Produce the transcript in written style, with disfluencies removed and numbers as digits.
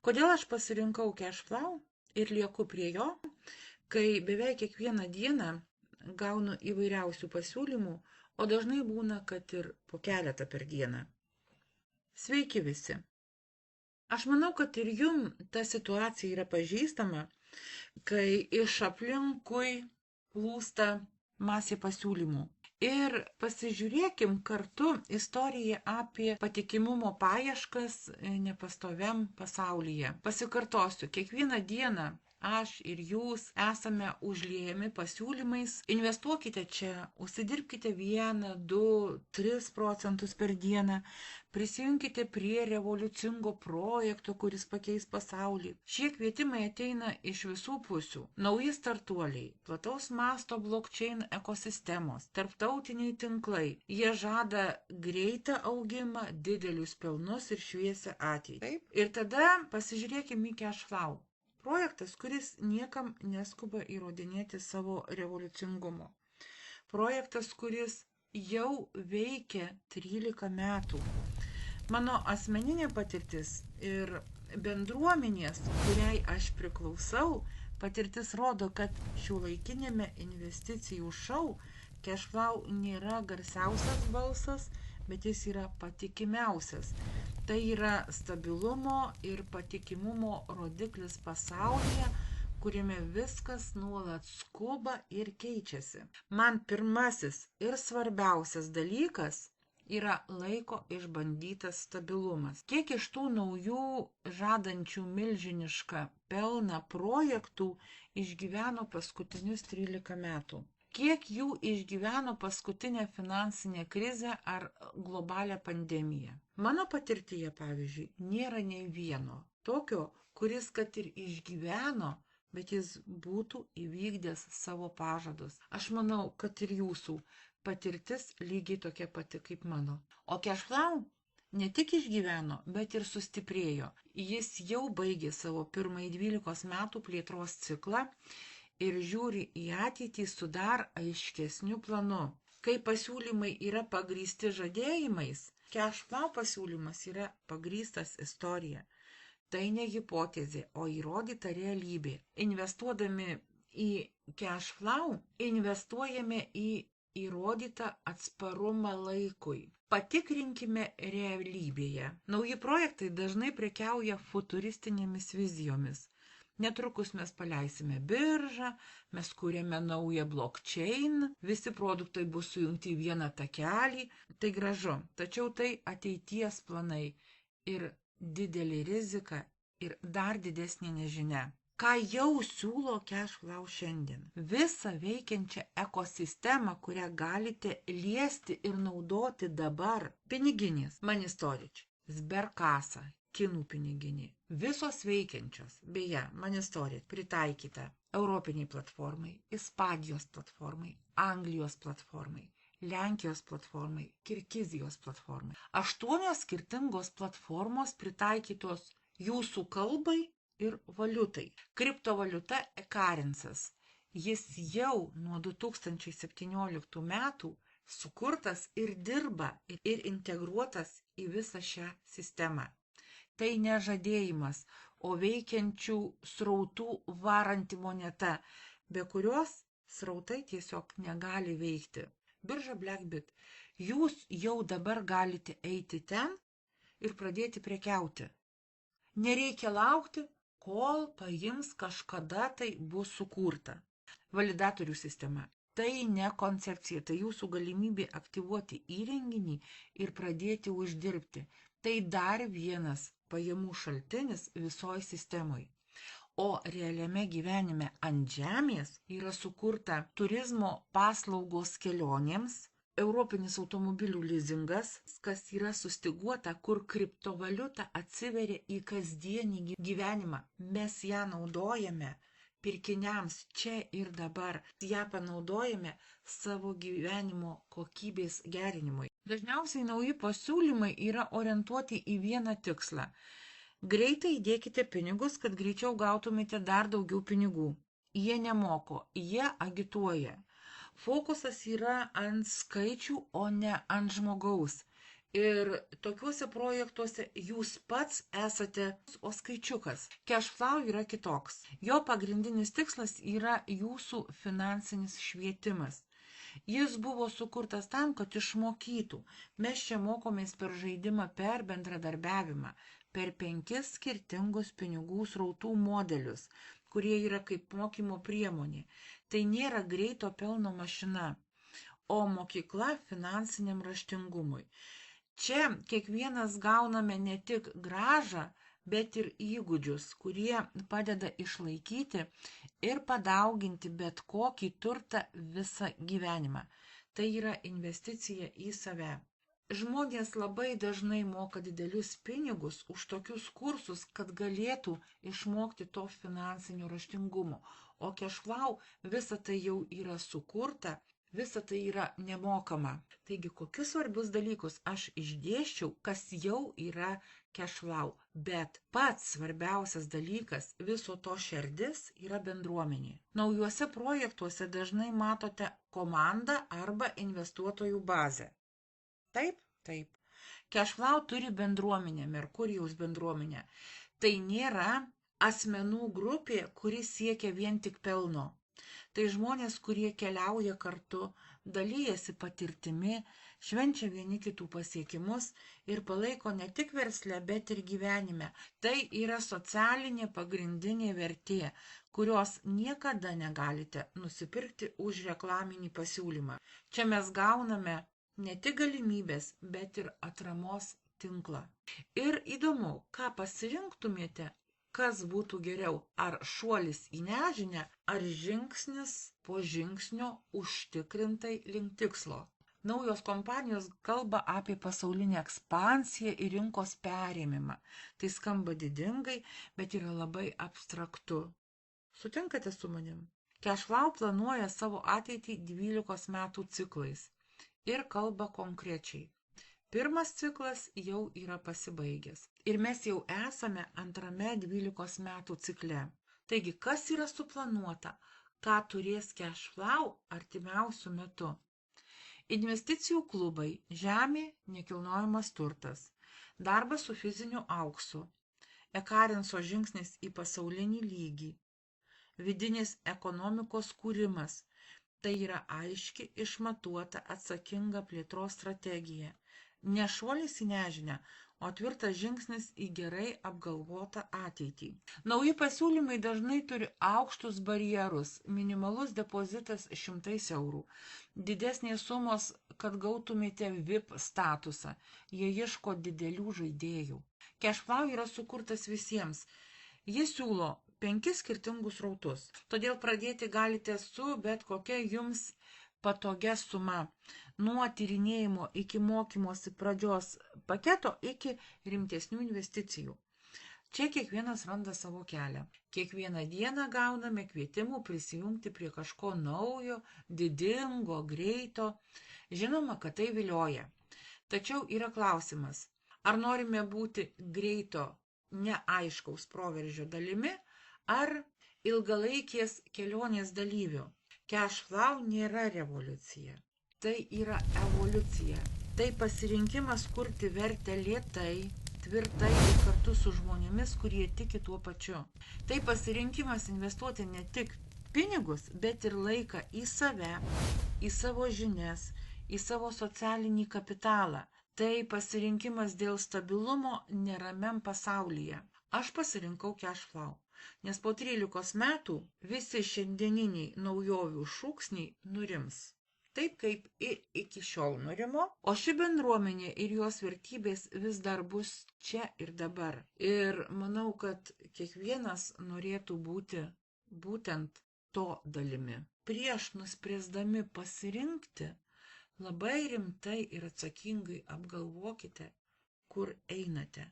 Kodėl aš pasirinkau Cashflow ir lieku prie jo, kai beveik kiekvieną dieną gaunu įvairiausių pasiūlymų, o dažnai būna, kad ir po keletą per dieną. Sveiki visi. Aš manau, kad ir jum ta situacija yra pažįstama, kai iš aplinkui plūsta masė pasiūlymų. Ir pasižiūrėkim kartu istoriją apie patikimumo paieškas nepastoviam pasaulyje. Pasikartosiu, kiekvieną dieną aš ir jūs esame užliejami pasiūlymais. Investuokite čia, užsidirbkite 1, 2, 3 procentus per dieną, prisijunkite prie revoliucingo projekto, kuris pakeis pasaulį. Šie kvietimai ateina iš visų pusių. Nauji startuoliai, plataus masto blockchain ekosistemos, tarptautiniai tinklai. Jie žada greitą augimą, didelius pelnus ir šviesią ateitį. Ir tada pasižiūrėkime į Cashflow. Projektas, kuris niekam neskuba įrodinėti savo revoliucingumo. Projektas, kuris jau veikia 13 metų. Mano asmeninė patirtis ir bendruomenės, kuriai aš priklausau, patirtis rodo, kad šiuolaikinėme investicijų šou Cashflow nėra garsiausias balsas, bet jis yra patikimiausias. Tai yra stabilumo ir patikimumo rodiklis pasaulyje, kuriame viskas nuolat skuba ir keičiasi. Man pirmasis ir svarbiausias dalykas yra laiko išbandytas stabilumas. Kiek iš tų naujų žadančių milžinišką pelną projektų išgyveno paskutinius 13 metų? Kiek jų išgyveno paskutinę finansinę krizę ar globalią pandemiją? Mano patirtyje, pavyzdžiui, nėra nei vieno tokio, kuris kad ir išgyveno, bet jis būtų įvykdęs savo pažadus. Aš manau, kad ir jūsų patirtis lygiai tokia pati kaip mano. O Cashflow ne tik išgyveno, bet ir sustiprėjo. Jis jau baigė savo pirmąjį 12 metų plėtros ciklą ir žiūri į ateitį su dar aiškesniu planu. Kai pasiūlymai yra pagrįsti žadėjimais, Cashflow pasiūlymas yra pagrįstas istorija. Tai ne hipotezė, o įrodyta realybė. Investuodami į Cashflow, investuojame į įrodytą atsparumą laikui. Patikrinkime realybėje. Nauji projektai dažnai prekiauja futuristinėmis vizijomis. Netrukus mes paleisime biržą, mes kūrėme naują blockchain, visi produktai bus sujungti į vieną takelį. Tai gražu, tačiau tai ateities planai ir didelė rizika ir dar didesnė nežinia. Ką jau siūlo Cashflow šiandien? Visą veikiančią ekosistemą, kurią galite liesti ir naudoti dabar. Piniginės, Money Storage, Sberkasa, kinų piniginė. Visos veikiančios, beje, Money Storage pritaikyta Europiniai platformai, Ispanijos platformai, Anglijos platformai, Lenkijos platformai, Kirgizijos platformai. 8 skirtingos platformos pritaikytos jūsų kalbai ir valiutai. Kriptovaliuta e-currencies. Jis jau nuo 2017 metų sukurtas ir dirba ir integruotas į visą šią sistemą. Tai ne žadėjimas, o veikiančių srautų varanti moneta, be kurios srautai tiesiog negali veikti. Birža Blackbit. Jūs jau dabar galite eiti ten ir pradėti prekiauti. Nereikia laukti, kol paims kažkada tai bus sukurta. Validatorių sistema. Tai ne koncepcija, tai jūsų galimybė aktyvuoti įrenginį ir pradėti uždirbti. Tai dar vienas pajamų šaltinis visoje sistemoje. O realiame gyvenime ant žemės yra sukurta turizmo paslaugos kelionėms, europinis automobilių lizingas, kas yra sustyguota, kur kriptovaliuta atsiveria į kasdienį gyvenimą. Mes ją naudojame pirkiniams čia ir dabar. Ją panaudojame savo gyvenimo kokybės gerinimui. Dažniausiai nauji pasiūlymai yra orientuoti į vieną tikslą. Greitai įdėkite pinigus, kad greičiau gautumėte dar daugiau pinigų. Jie nemoko, jie agituoja. Fokusas yra ant skaičių, o ne ant žmogaus. Ir tokiuose projektuose jūs pats esate, o skaičiukas. Cashflow yra kitoks. Jo pagrindinis tikslas yra jūsų finansinis švietimas. Jis buvo sukurtas tam, kad išmokytų. Mes čia mokomės per žaidimą, per bendradarbiavimą, per 5 skirtingus pinigų srautų modelius, kurie yra kaip mokymo priemonė. Tai nėra greito pelno mašina, o mokykla finansiniam raštingumui. Čia kiekvienas gauname ne tik grąžą, bet ir įgūdžius, kurie padeda išlaikyti ir padauginti bet kokį turtą visą gyvenimą. Tai yra investicija į save. Žmonės labai dažnai moka didelius pinigus už tokius kursus, kad galėtų išmokti to finansinio raštingumo. O Cashflow visa tai jau yra sukurta, visa tai yra nemokama. Taigi, kokius svarbius dalykus aš išdėsčiau, kas jau yra Cashflow. Bet pats svarbiausias dalykas, viso to šerdis, yra bendruomenė. Naujuose projektuose dažnai matote komandą arba investuotojų bazę. Taip, taip. Cashflow turi bendruomenę, Merkurijaus bendruomenę. Tai nėra asmenų grupė, kuri siekia vien tik pelno. Tai žmonės, kurie keliauja kartu, dalyjasi patirtimi, švenčia vieni kitų pasiekimus ir palaiko ne tik versle, bet ir gyvenime. Tai yra socialinė pagrindinė vertė, kurios niekada negalite nusipirkti už reklaminį pasiūlymą. Čia mes gauname ne tik galimybės, bet ir atramos tinklą. Ir įdomu, ką pasirinktumėte, kas būtų geriau, ar šuolis į nežinią, ar žingsnis po žingsnio užtikrintai link tikslo. Naujos kompanijos kalba apie pasaulinę ekspansiją ir rinkos perėmimą. Tai skamba didingai, bet yra labai abstraktu. Sutinkate su manim? Cashflow planuoja savo ateitį 12 metų ciklais ir kalba konkrečiai. Pirmas ciklas jau yra pasibaigęs ir mes jau esame antrame 12 metų cikle. Taigi, kas yra suplanuota, ką turės Cashflow artimiausių metų? Investicijų klubai, žemė, nekilnojamas turtas, darbas su fiziniu auksu, Ekarenso žingsnis į pasaulinį lygį, vidinis ekonomikos kūrimas, tai yra aiški, išmatuota, atsakinga plėtros strategija. Ne šuolis į nežinią, o tvirtas žingsnis į gerai apgalvotą ateitį. Nauji pasiūlymai dažnai turi aukštus barjerus, minimalus depozitas 100 eurų, didesnės sumos, kad gautumėte VIP statusą, jie ieško didelių žaidėjų. Cashflow yra sukurtas visiems. Jis siūlo 5 skirtingus srautus, todėl pradėti galite su bet kokia jums patogia suma, nuo tyrinėjimo iki mokymosi pradžios paketo iki rimtesnių investicijų. Čia kiekvienas randa savo kelią. Kiekvieną dieną gauname kvietimų prisijungti prie kažko naujo, didingo, greito. Žinoma, kad tai vilioja. Tačiau yra klausimas, ar norime būti greito, neaiškaus proveržio dalimi, ar ilgalaikės kelionės dalyvių. Cashflow nėra revoliucija. Tai yra evoliucija. Tai pasirinkimas kurti vertę lėtai, tvirtai ir kartu su žmonėmis, kurie tiki tuo pačiu. Tai pasirinkimas investuoti ne tik pinigus, bet ir laiką į save, į savo žinias, į savo socialinį kapitalą. Tai pasirinkimas dėl stabilumo neramiam pasaulyje. Aš pasirinkau Cashflow. Nes po 13 metų visi šiandieniniai naujovių šūksniai nurims. Taip kaip ir iki šiol nurimo, o ši bendruomenė ir jos vertybės vis dar bus čia ir dabar. Ir manau, kad kiekvienas norėtų būti būtent to dalimi. Prieš nuspręsdami pasirinkti, labai rimtai ir atsakingai apgalvokite, kur einate.